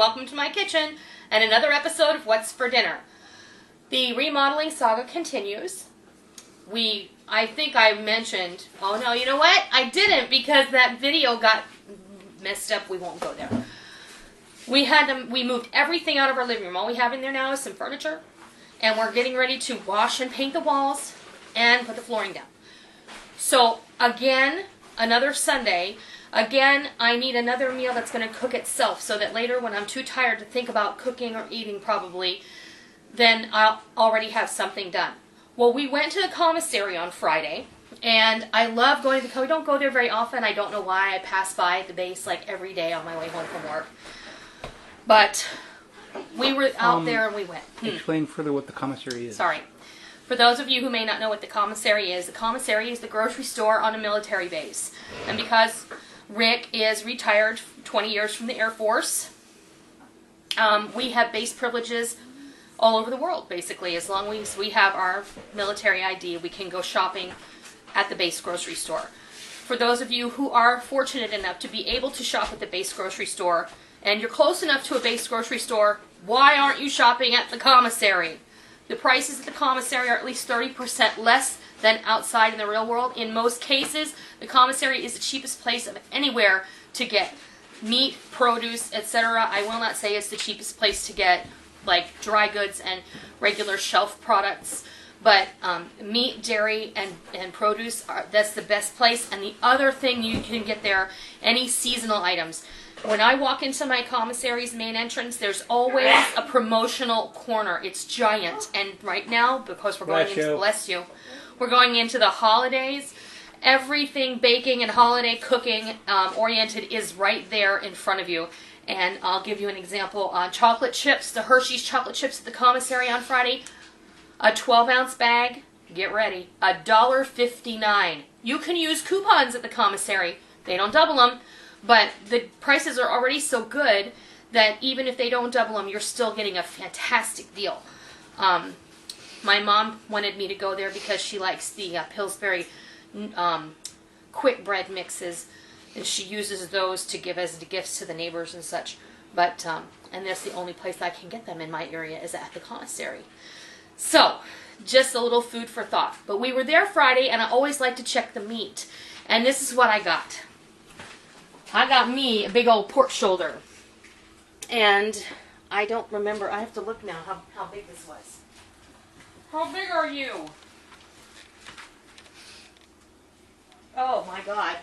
welcome to my kitchen and another episode of What's for Dinner. The remodeling saga continues. I think I mentioned, oh no, you know what? I didn't, because that video got messed up. We won't go there. We moved everything out of our living room. All we have in there now is some furniture, and we're getting ready to wash and paint the walls and put the flooring down. So again, another Sunday. Again, I need another meal that's going to cook itself, so that later when I'm too tired to think about cooking or eating probably, then I'll already have something done. Well, we went to the Commissary on Friday, and I love going to the, we don't go there very often. I don't know why. I pass by the base like every day on my way home from work. But we were out there and we went. Explain further what the Commissary is. Sorry. For those of you who may not know what the Commissary is the grocery store on a military base. And because Rick is retired 20 years from the Air Force, we have base privileges all over the world, basically. As long as we have our military ID, we can go shopping at the base grocery store. For those of you who are fortunate enough to be able to shop at the base grocery store, and you're close enough to a base grocery store, why aren't you shopping at the Commissary? The prices at the Commissary are at least 30% less than outside in the real world. In most cases, the Commissary is the cheapest place of anywhere to get meat, produce, etc. I will not say it's the cheapest place to get like dry goods and regular shelf products, but meat, dairy, and produce, that's the best place. And the other thing you can get there, any seasonal items. When I walk into my Commissary's main entrance, there's always a promotional corner. It's giant. And right now, because we're going into, bless you, we're going into the holidays, everything baking and holiday cooking oriented is right there in front of you. And I'll give you an example on chocolate chips. The Hershey's chocolate chips at the Commissary on Friday, a 12-ounce bag, get ready, $1.59. You can use coupons at the Commissary. They don't double them, but the prices are already so good that even if they don't double them, you're still getting a fantastic deal. My mom wanted me to go there because she likes the Pillsbury quick bread mixes, and she uses those to give as gifts to the neighbors and such. But and that's the only place I can get them in my area is at the Commissary. So, just a little food for thought. But we were there Friday, and I always like to check the meat. And this is what I got. I got me a big old pork shoulder. And I don't remember. I have to look now how big this was. How big are you? Oh my God.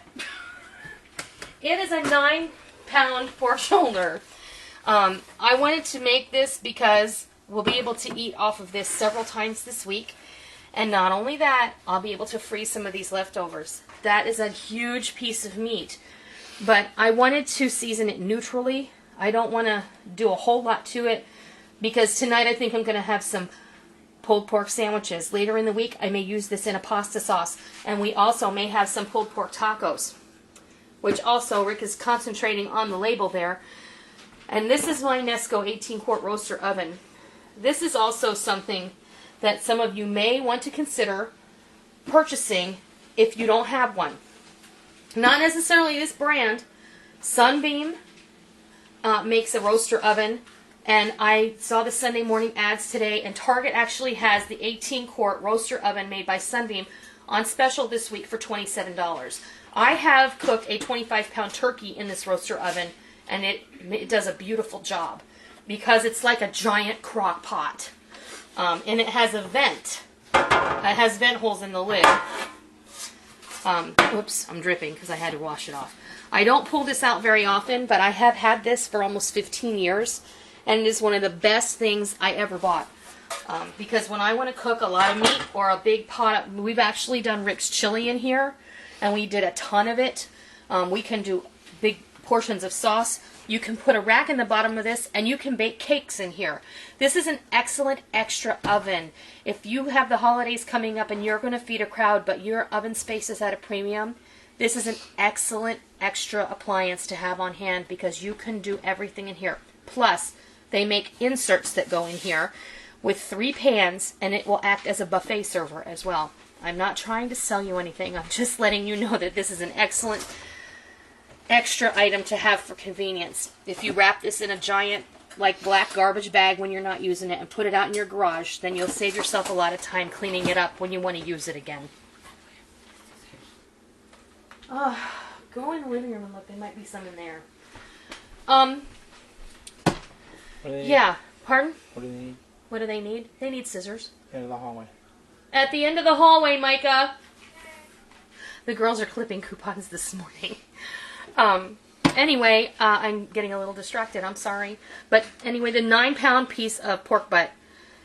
It is a 9-pound pork shoulder. I wanted to make this because we'll be able to eat off of this several times this week. And not only that, I'll be able to freeze some of these leftovers. That is a huge piece of meat. But I wanted to season it neutrally. I don't want to do a whole lot to it because tonight I think I'm going to have some pulled pork sandwiches. Later in the week, I may use this in a pasta sauce. And we also may have some pulled pork tacos, which also Rick is concentrating on the label there. And this is my Nesco 18-quart roaster oven. This is also something that some of you may want to consider purchasing if you don't have one. Not necessarily this brand. Sunbeam makes a roaster oven, and I saw the Sunday morning ads today, and Target actually has the 18-quart roaster oven made by Sunbeam on special this week for $27. I have cooked a 25-pound turkey in this roaster oven, and it does a beautiful job because it's like a giant crock pot. And it has a vent. It has vent holes in the lid. Oops, I'm dripping because I had to wash it off. I don't pull this out very often, but I have had this for almost 15 years, and it is one of the best things I ever bought. Because when I want to cook a lot of meat or a big pot, we've actually done Rick's chili in here, and we did a ton of it. We can do big portions of sauce. You can put a rack in the bottom of this, and you can bake cakes in here. This is an excellent extra oven. If you have the holidays coming up and you're going to feed a crowd, but your oven space is at a premium, this is an excellent extra appliance to have on hand because you can do everything in here. Plus, they make inserts that go in here with 3 pans, and it will act as a buffet server as well. I'm not trying to sell you anything. I'm just letting you know that this is an excellent extra item to have for convenience. If you wrap this in a giant, like, black garbage bag when you're not using it and put it out in your garage, then you'll save yourself a lot of time cleaning it up when you want to use it again. Go in the living room and look. There might be some in there. Yeah. Pardon? What do they need? What do they need? They need scissors. In the hallway. At the end of the hallway, Micah. The girls are clipping coupons this morning. Anyway, I'm getting a little distracted. I'm sorry. But anyway, the 9-pound piece of pork butt.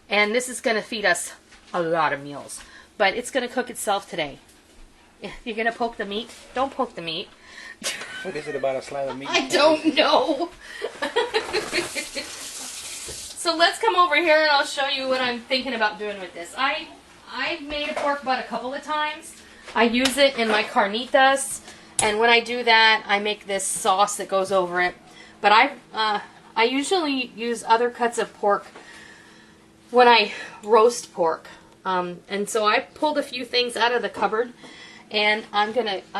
And this is going to feed us a lot of meals. But it's going to cook itself today. You're going to poke the meat? Don't poke the meat. What is it about a slab of meat? I don't know. So let's come over here and I'll show you what I'm thinking about doing with this. I've made a pork butt a couple of times. I use it in my carnitas, and when I do that, I make this sauce that goes over it. But I usually use other cuts of pork when I roast pork. And so I pulled a few things out of the cupboard, and I'm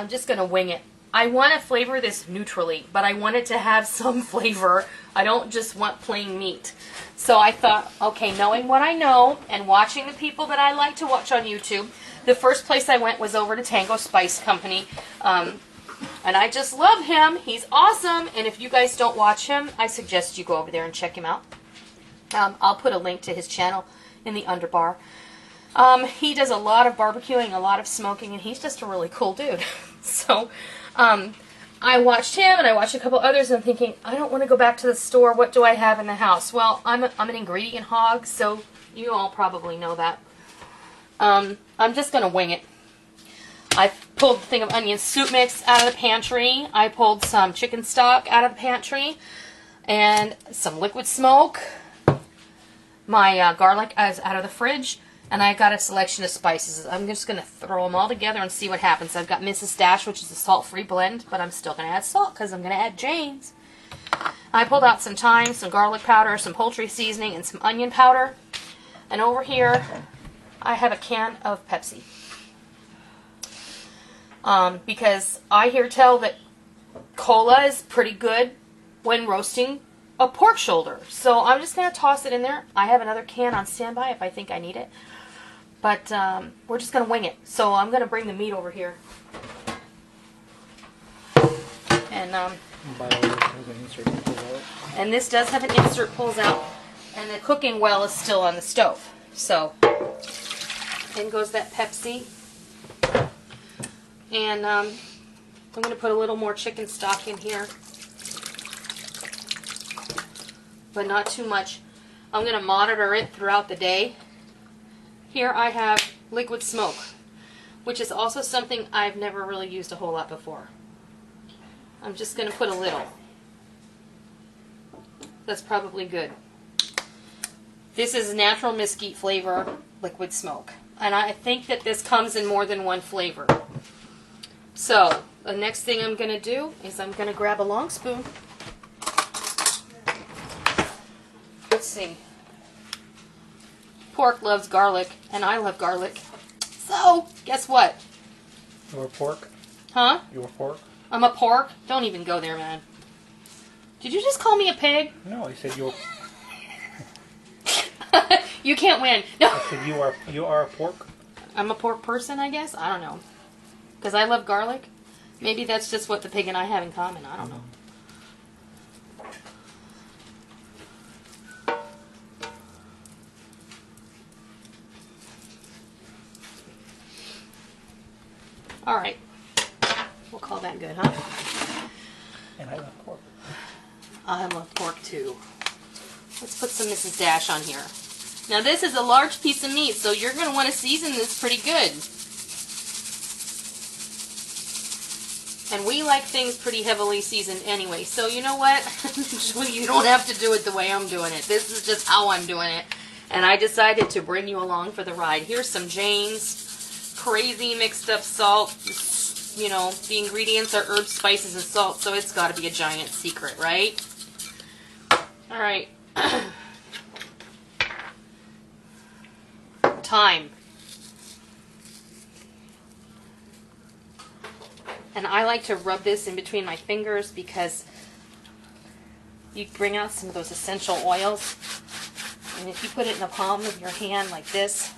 just gonna wing it. I want to flavor this neutrally, but I want it to have some flavor. I don't just want plain meat. So I thought, okay, knowing what I know and watching the people that I like to watch on YouTube, the first place I went was over to Tango Spice Company. And I just love him. He's awesome. And if you guys don't watch him, I suggest you go over there and check him out. I'll put a link to his channel in the underbar. He does a lot of barbecuing, a lot of smoking, and he's just a really cool dude. So I watched him, and I watched a couple others, and I'm thinking, I don't want to go back to the store. What do I have in the house? Well, I'm an ingredient hog, so you all probably know that. I'm just going to wing it. I pulled a thing of onion soup mix out of the pantry. I pulled some chicken stock out of the pantry, and some liquid smoke. My garlic is out of the fridge. And I got a selection of spices. I'm just going to throw them all together and see what happens. I've got Mrs. Dash, which is a salt-free blend, but I'm still going to add salt because I'm going to add Jane's. I pulled out some thyme, some garlic powder, some poultry seasoning, and some onion powder. And over here, I have a can of Pepsi. Because I hear tell that cola is pretty good when roasting a pork shoulder. So I'm just going to toss it in there. I have another can on standby if I think I need it. But we're just going to wing it. So I'm going to bring the meat over here. And this does have an insert pulls out. And the cooking well is still on the stove. So in goes that Pepsi. And I'm going to put a little more chicken stock in here. But not too much. I'm going to monitor it throughout the day. Here I have liquid smoke, which is also something I've never really used a whole lot before. I'm just going to put a little. That's probably good. This is natural mesquite flavor liquid smoke. And I think that this comes in more than one flavor. So, the next thing I'm going to do is I'm going to grab a long spoon. Let's see. Pork loves garlic, and I love garlic. So, guess what? Your pork? Huh? Your pork? I'm a pork? Don't even go there, man. Did you just call me a pig? No, I said your. You can't win. No. I said you are a pork. I'm a pork person, I guess? I don't know. Because I love garlic? Maybe that's just what the pig and I have in common. I don't know. All right. We'll call that good, huh? And I love pork. I love pork too. Let's put some Mrs. Dash on here. Now this is a large piece of meat, so you're going to want to season this pretty good. And we like things pretty heavily seasoned anyway, so you know what? You don't have to do it the way I'm doing it. This is just how I'm doing it. And I decided to bring you along for the ride. Here's some Jane's crazy mixed up salt. You know, the ingredients are herbs, spices, and salt, so it's got to be a giant secret, right? All right. Thyme. And I like to rub this in between my fingers because you bring out some of those essential oils. And if you put it in the palm of your hand like this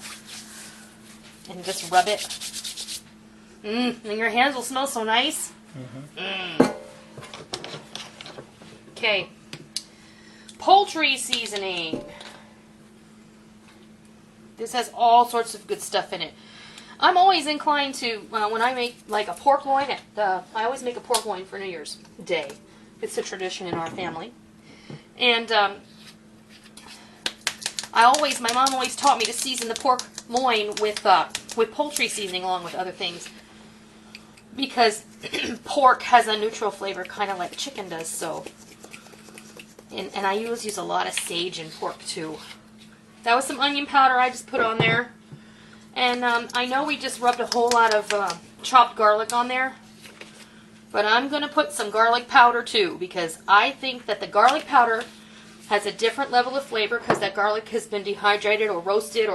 and just rub it, and your hands will smell so nice. Okay. Poultry seasoning. This has all sorts of good stuff in it. I'm always inclined to, when I make like a pork loin, I always make a pork loin for New Year's Day. It's a tradition in our family. And my mom always taught me to season the pork loin with poultry seasoning along with other things. Because pork has a neutral flavor kind of like chicken does, so. And I always use a lot of sage in pork too. That was some onion powder I just put on there. And I know we just rubbed a whole lot of chopped garlic on there. But I'm going to put some garlic powder too, because I think that the garlic powder has a different level of flavor because that garlic has been dehydrated or roasted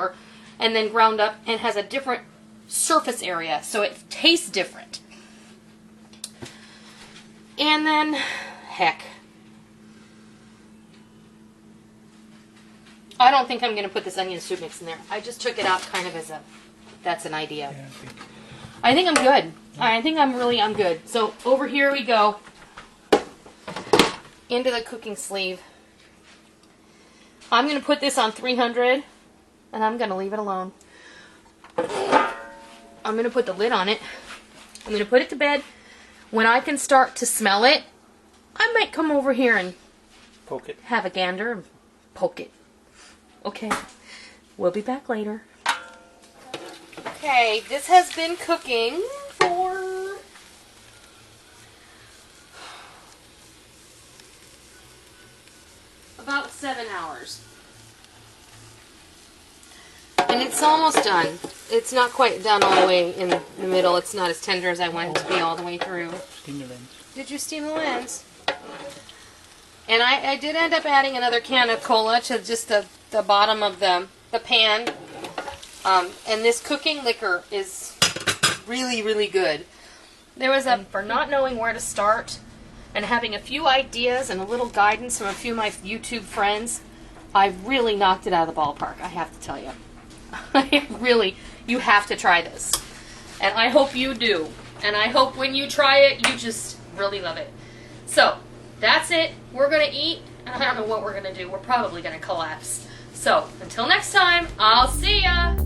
and then ground up and has a different surface area, so it tastes different. And then, heck, I don't think I'm going to put this onion soup mix in there. I just took it out kind of as that's an idea. Yeah, I think I'm good. I think I'm good. So over here we go. Into the cooking sleeve. I'm going to put this on 300 and I'm going to leave it alone. I'm going to put the lid on it. I'm going to put it to bed. When I can start to smell it, I might come over here and poke it. Have a gander and poke it. Okay. We'll be back later. Okay, this has been cooking for about 7 hours. And it's almost done. It's not quite done all the way in the middle. It's not as tender as I want it to be all the way through. Steam the lens. Did you steam the lens? And I did end up adding another can of cola to just the bottom of the pan. And this cooking liquor is really, really good. There was for not knowing where to start and having a few ideas and a little guidance from a few of my YouTube friends, I really knocked it out of the ballpark, I have to tell you. Really, you have to try this. And I hope you do. And I hope when you try it, you just really love it. So, that's it. We're going to eat. And I don't know what we're going to do. We're probably going to collapse. So, until next time, I'll see ya!